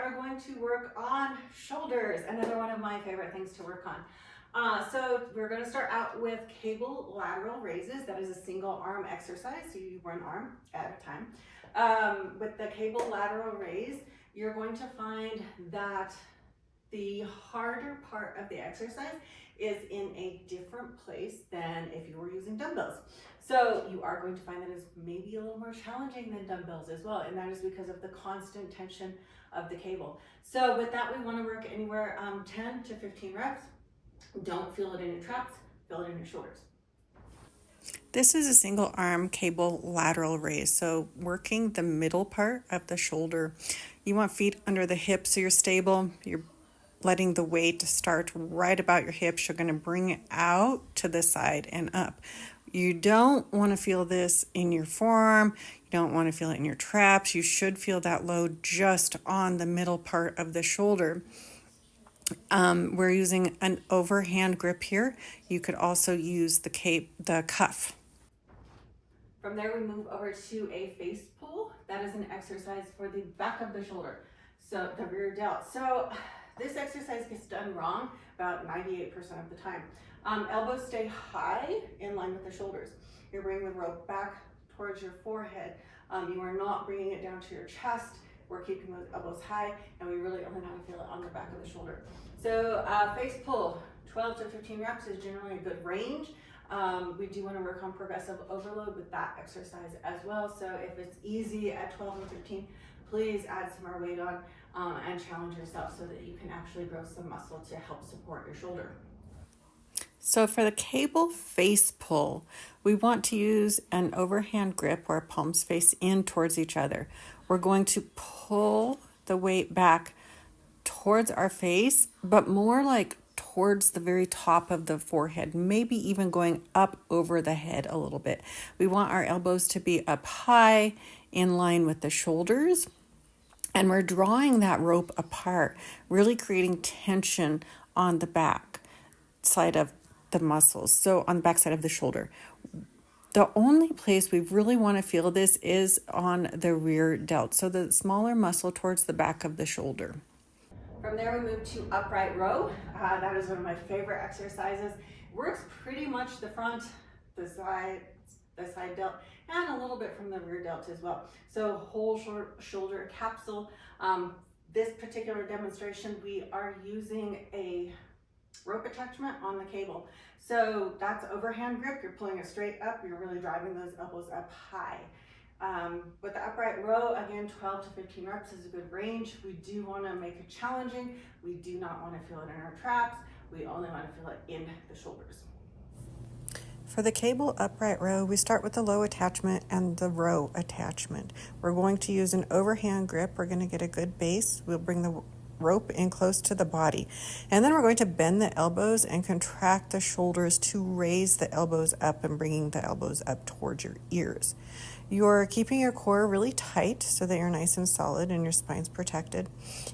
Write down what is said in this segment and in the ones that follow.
are going to work on shoulders, another one of my favorite things to work on. So we're going to start out with cable lateral raises. That is a single arm exercise, so you one arm at a time. With the cable lateral raise, you're going to find that the harder part of the exercise is in a different place than if you were using dumbbells. So you are going to find that it's maybe a little more challenging than dumbbells as well, and that is because of the constant tension of the cable. So with that, we want to work anywhere 10 to 15 reps. Don't feel it in your traps, feel it in your shoulders. This is a single arm cable lateral raise. So working the middle part of the shoulder. You want feet under the hips so you're stable. You're letting the weight start right about your hips. You're going to bring it out to the side and up. You don't want to feel this in your forearm. You don't want to feel it in your traps. You should feel that load just on the middle part of the shoulder. We're using an overhand grip here. You could also use the cuff. From there, we move over to a face pull. That is an exercise for the back of the shoulder, so the rear delt. So this exercise gets done wrong about 98% of the time. Elbows stay high in line with the shoulders. You're bringing the rope back towards your forehead. You are not bringing it down to your chest. We're keeping those elbows high, and we really only want to feel it on the back of the shoulder. So face pull, 12 to 15 reps is generally a good range. We do want to work on progressive overload with that exercise as well. So if it's easy at 12 and 15, please add some more weight on and challenge yourself so that you can actually grow some muscle to help support your shoulder. So for the cable face pull, we want to use an overhand grip where palms face in towards each other. We're going to pull the weight back towards our face, but more like towards the very top of the forehead, maybe even going up over the head a little bit. We want our elbows to be up high in line with the shoulders. And we're drawing that rope apart, really creating tension on the back side of the muscles, so on the back side of the shoulder. The only place we really want to feel this is on the rear delt, so the smaller muscle towards the back of the shoulder. From there, we move to upright row. That is one of my favorite exercises. Works pretty much the front, the side delt, and a little bit from the rear delt as well. So whole shoulder capsule. This particular demonstration, we are using a rope attachment on the cable. So that's overhand grip. You're pulling it straight up. You're really driving those elbows up high. With the upright row, again, 12 to 15 reps is a good range. We do want to make it challenging. We do not want to feel it in our traps. We only want to feel it in the shoulders. For the cable upright row, we start with the low attachment and the row attachment. We're going to use an overhand grip. We're going to get a good base. We'll bring the rope in close to the body. And then we're going to bend the elbows and contract the shoulders to raise the elbows up and bringing the elbows up towards your ears. You're keeping your core really tight so that you're nice and solid and your spine's protected.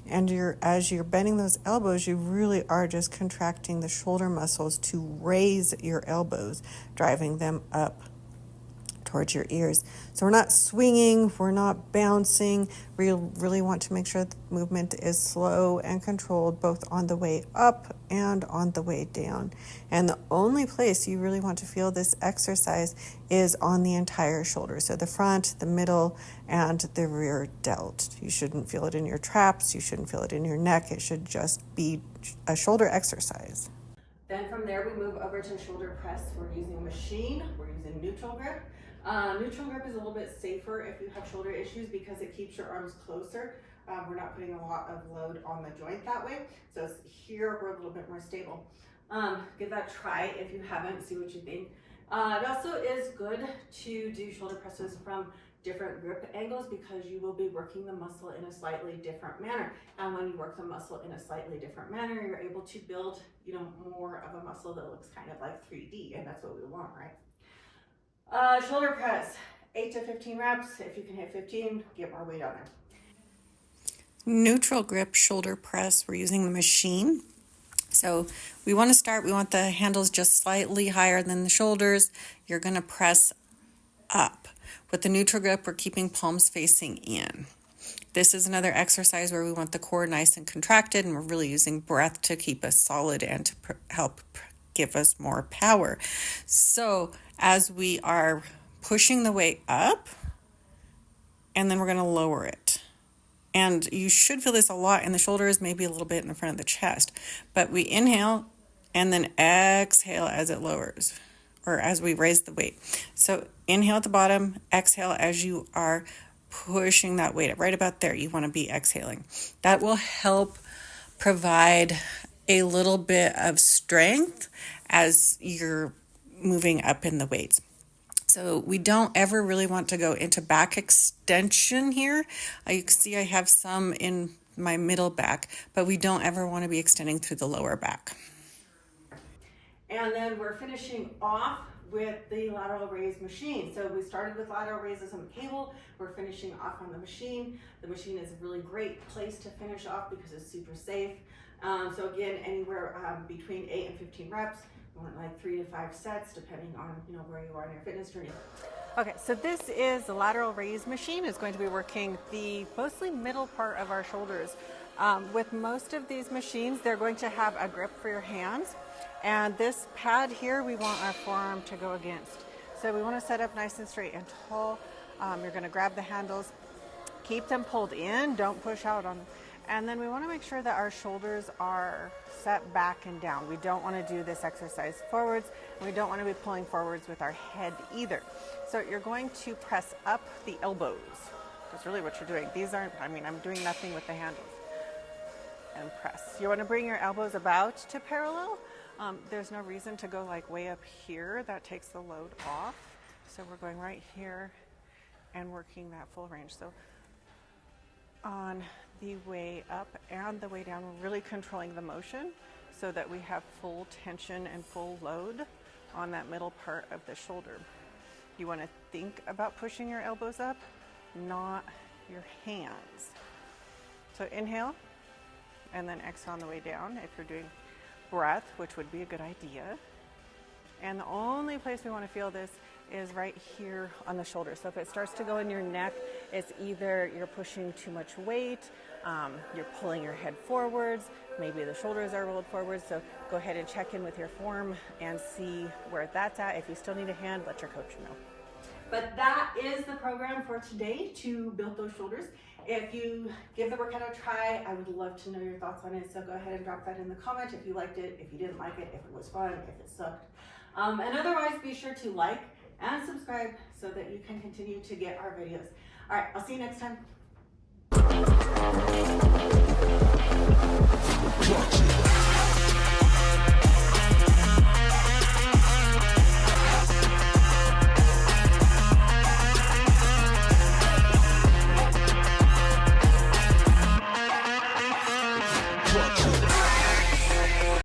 And as you're bending those elbows, you really are just contracting the shoulder muscles to raise your elbows, driving them up towards your ears. So we're not swinging, we're not bouncing. We really want to make sure the movement is slow and controlled both on the way up and on the way down. And the only place you really want to feel this exercise is on the entire shoulder. So the front, the middle, and the rear delt. You shouldn't feel it in your traps, you shouldn't feel it in your neck. It should just be a shoulder exercise. Then from there, we move over to shoulder press. We're using machine, we're using neutral grip. Neutral grip is a little bit safer if you have shoulder issues because it keeps your arms closer. We're not putting a lot of load on the joint that way. So here we're a little bit more stable. Give that a try if you haven't, see what you think. It also is good to do shoulder presses from different grip angles because you will be working the muscle in a slightly different manner. And when you work the muscle in a slightly different manner, you're able to build, more of a muscle that looks kind of like 3D, and that's what we want, right? Shoulder press, 8 to 15 reps. If you can hit 15, get more weight on there. Neutral grip shoulder press, we're using the machine. So we want the handles just slightly higher than the shoulders. You're going to press up. With the neutral grip, we're keeping palms facing in. This is another exercise where we want the core nice and contracted, and we're really using breath to keep us solid and to help give us more power. So as we are pushing the weight up, and then we're going to lower it. And you should feel this a lot in the shoulders, maybe a little bit in the front of the chest. But we inhale and then exhale as it lowers, or as we raise the weight. So inhale at the bottom, exhale as you are pushing that weight up. Right about there, you want to be exhaling. That will help provide a little bit of strength as you're moving up in the weights. So we don't ever really want to go into back extension here. You can see I have some in my middle back, but we don't ever want to be extending through the lower back. And then we're finishing off with the lateral raise machine. So we started with lateral raises on the cable. We're finishing off on the machine. The machine is a really great place to finish off because it's super safe. So again, anywhere between 8 and 15 reps. We want like 3 to 5 sets, depending on where you are in your fitness journey. Okay, so this is the lateral raise machine. It's going to be working the mostly middle part of our shoulders. With most of these machines, they're going to have a grip for your hands. And this pad here, we want our forearm to go against. So we want to set up nice and straight and tall. You're going to grab the handles, keep them pulled in, don't push out on them. And then we want to make sure that our shoulders are set back and down. We don't want to do this exercise forwards. We don't want to be pulling forwards with our head either. So you're going to press up the elbows. That's really what you're doing. These aren't, I'm doing nothing with the handles. And press. You want to bring your elbows about to parallel. There's no reason to go like way up here. That takes the load off. So we're going right here and working that full range. So on the way up and the way down, we're really controlling the motion so that we have full tension and full load on that middle part of the shoulder. You want to think about pushing your elbows up, not your hands. So inhale and then exhale on the way down if you're doing breath, which would be a good idea. And the only place we want to feel this is right here on the shoulder. So if it starts to go in your neck, it's either you're pushing too much weight, you're pulling your head forwards, maybe the shoulders are rolled forwards. So go ahead and check in with your form and see where that's at. If you still need a hand, let your coach know. But that is the program for today to build those shoulders. If you give the workout a try, I would love to know your thoughts on it. So go ahead and drop that in the comment if you liked it, if you didn't like it, if it was fun, if it sucked. And otherwise, be sure to like and subscribe so that you can continue to get our videos. All right, I'll see you next time.